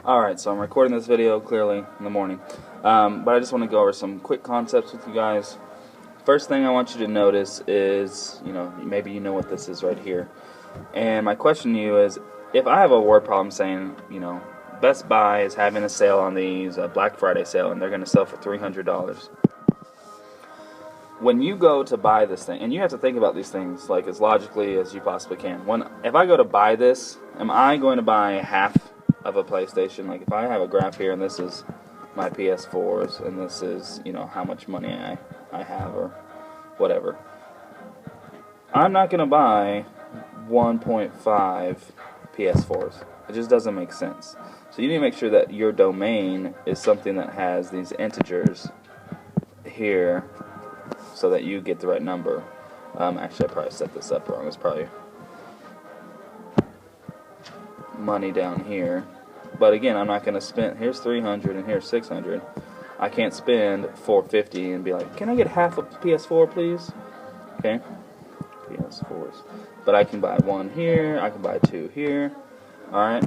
Alright, so I'm recording this video clearly in the morning, but I just want to go over some quick concepts with you guys. First thing I want you to notice is, maybe you know what this is right here. And my question to you is, if I have a word problem saying, Best Buy is having a sale on these, a Black Friday sale, and they're going to sell for $300. When you go to buy this thing, and you have to think about these things like as logically as you possibly can. If I go to buy this, am I going to buy half of a PlayStation? Like if I have a graph here and this is my PS4s and this is, how much money I have or whatever. I'm not going to buy 1.5 PS4s. It just doesn't make sense. So you need to make sure that your domain is something that has these integers here so that you get the right number. Actually, I probably set this up wrong. It's probably money down here. But again, I'm not going to spend, here's 300 and here's 600. I can't spend 450 and be like, can I get half a PS4 please? Okay, PS4s. But I can buy one here, I can buy two here. Alright?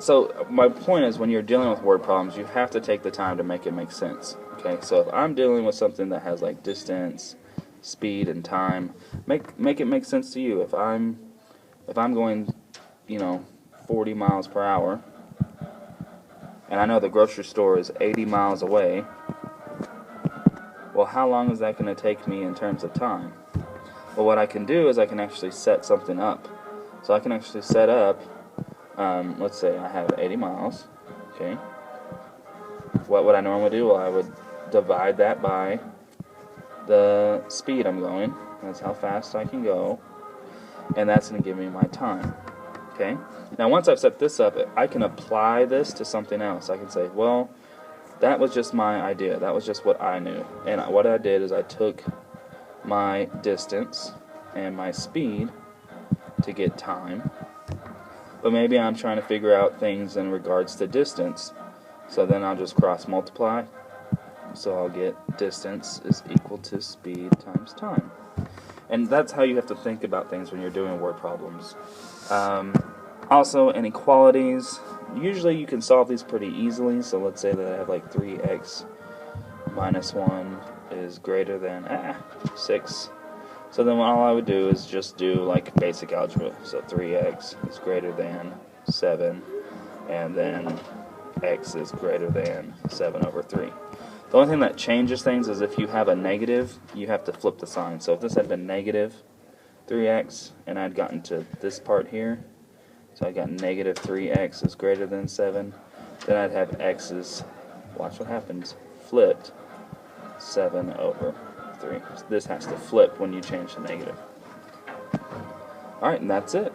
So my point is, when you're dealing with word problems, you have to take the time to make it make sense. Okay, so if I'm dealing with something that has like distance, speed, and time, make it make sense to you. If I'm going, 40 miles per hour, and I know the grocery store is 80 miles away, well, how long is that going to take me in terms of time? Well, what I can do is I can actually set something up. So I can actually set up, let's say I have 80 miles, okay. What would I normally do? Well, I would divide that by the speed I'm going. That's how fast I can go, and that's going to give me my time. Okay. Now, once I've set this up, I can apply this to something else. I can say, well, that was just my idea. That was just what I knew. And what I did is I took my distance and my speed to get time. But maybe I'm trying to figure out things in regards to distance. So then I'll just cross multiply. So I'll get distance is equal to speed times time. And that's how you have to think about things when you're doing word problems. Also, inequalities. Usually you can solve these pretty easily. So let's say that I have like 3x minus 1 is greater than 6. So then all I would do is just do like basic algebra. So 3x is greater than 7, and then x is greater than 7 over 3. The only thing that changes things is if you have a negative, you have to flip the sign. So if this had been negative 3x, and I'd gotten to this part here, so I got negative 3x is greater than 7, then I'd have x's, watch what happens, flipped 7 over 3. So this has to flip when you change the negative. Alright, and that's it.